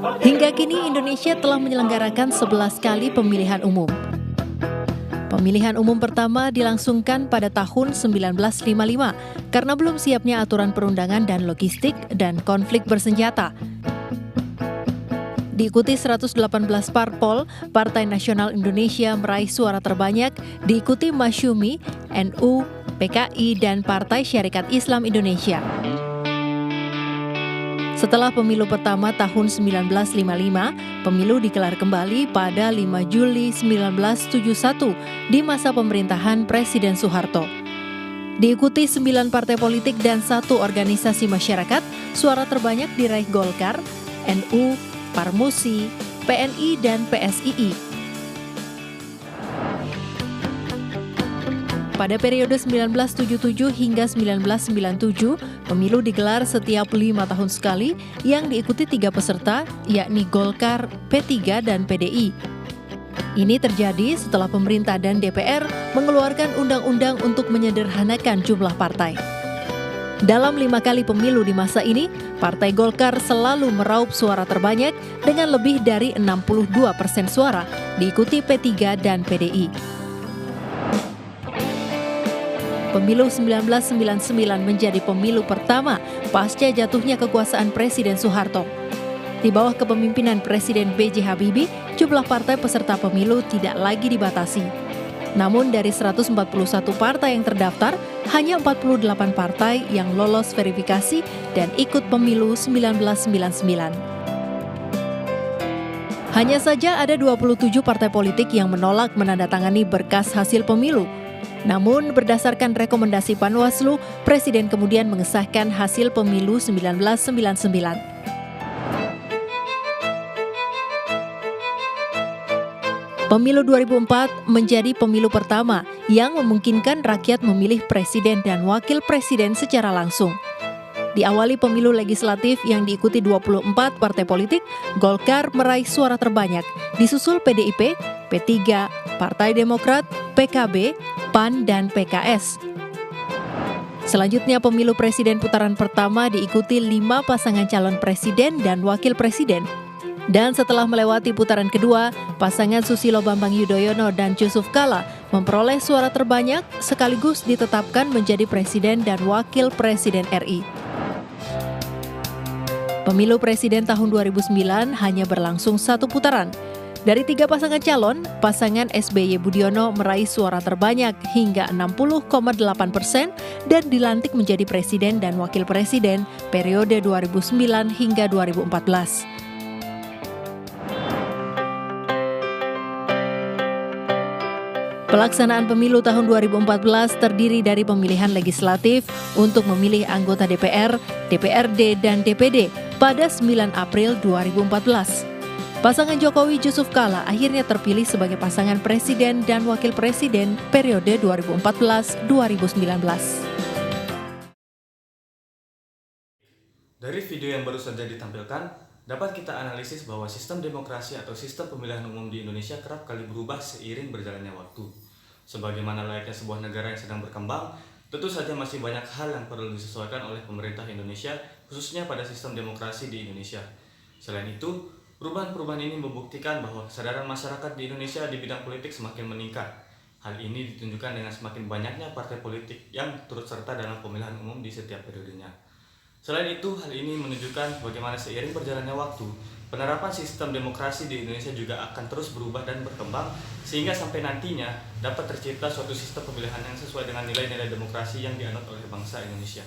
Hingga kini Indonesia telah menyelenggarakan 11 kali pemilihan umum. Pemilihan umum pertama dilangsungkan pada tahun 1955 karena belum siapnya aturan perundangan dan logistik dan konflik bersenjata. Diikuti 118 parpol, Partai Nasional Indonesia meraih suara terbanyak, diikuti Masyumi, NU, PKI, dan Partai Syarikat Islam Indonesia. Setelah pemilu pertama tahun 1955, pemilu digelar kembali pada 5 Juli 1971 di masa pemerintahan Presiden Soeharto. Diikuti 9 partai politik dan 1 organisasi masyarakat, suara terbanyak diraih Golkar, NU, Parmusi, PNI, dan PSII. Pada periode 1977 hingga 1997, pemilu digelar setiap 5 tahun sekali yang diikuti 3 peserta, yakni Golkar, P3, dan PDI. Ini terjadi setelah pemerintah dan DPR mengeluarkan undang-undang untuk menyederhanakan jumlah partai. Dalam 5 kali pemilu di masa ini, Partai Golkar selalu meraup suara terbanyak dengan lebih dari 62% suara, diikuti P3 dan PDI. Pemilu 1999 menjadi pemilu pertama pasca jatuhnya kekuasaan Presiden Soeharto. Di bawah kepemimpinan Presiden B.J. Habibie, jumlah partai peserta pemilu tidak lagi dibatasi. Namun dari 141 partai yang terdaftar, hanya 48 partai yang lolos verifikasi dan ikut pemilu 1999. Hanya saja ada 27 partai politik yang menolak menandatangani berkas hasil pemilu. Namun berdasarkan rekomendasi Panwaslu, Presiden kemudian mengesahkan hasil pemilu 1999. Pemilu 2004 menjadi pemilu pertama yang memungkinkan rakyat memilih presiden dan wakil presiden secara langsung. Diawali pemilu legislatif yang diikuti 24 partai politik, Golkar meraih suara terbanyak, disusul PDIP, P3, Partai Demokrat, PKB, PAN, dan PKS. Selanjutnya pemilu presiden putaran pertama diikuti 5 pasangan calon presiden dan wakil presiden. Dan setelah melewati putaran kedua, pasangan Susilo Bambang Yudhoyono dan Jusuf Kalla memperoleh suara terbanyak sekaligus ditetapkan menjadi presiden dan wakil presiden RI. Pemilu presiden tahun 2009 hanya berlangsung 1 putaran. Dari 3 pasangan calon, pasangan SBY Budiono meraih suara terbanyak hingga 60,8% dan dilantik menjadi presiden dan wakil presiden periode 2009 hingga 2014. Pelaksanaan pemilu tahun 2014 terdiri dari pemilihan legislatif untuk memilih anggota DPR, DPRD, dan DPD pada 9 April 2014. Pasangan Jokowi Jusuf Kalla akhirnya terpilih sebagai pasangan presiden dan wakil presiden periode 2014-2019. Dari video yang baru saja ditampilkan, dapat kita analisis bahwa sistem demokrasi atau sistem pemilihan umum di Indonesia kerap kali berubah seiring berjalannya waktu. Sebagaimana layaknya sebuah negara yang sedang berkembang, tentu saja masih banyak hal yang perlu disesuaikan oleh pemerintah Indonesia, khususnya pada sistem demokrasi di Indonesia. Selain itu, perubahan-perubahan ini membuktikan bahwa kesadaran masyarakat di Indonesia di bidang politik semakin meningkat. Hal ini ditunjukkan dengan semakin banyaknya partai politik yang turut serta dalam pemilihan umum di setiap periodenya. Selain itu, hal ini menunjukkan bagaimana seiring berjalannya waktu, penerapan sistem demokrasi di Indonesia juga akan terus berubah dan berkembang, sehingga sampai nantinya dapat tercipta suatu sistem pemilihan yang sesuai dengan nilai-nilai demokrasi yang dianut oleh bangsa Indonesia.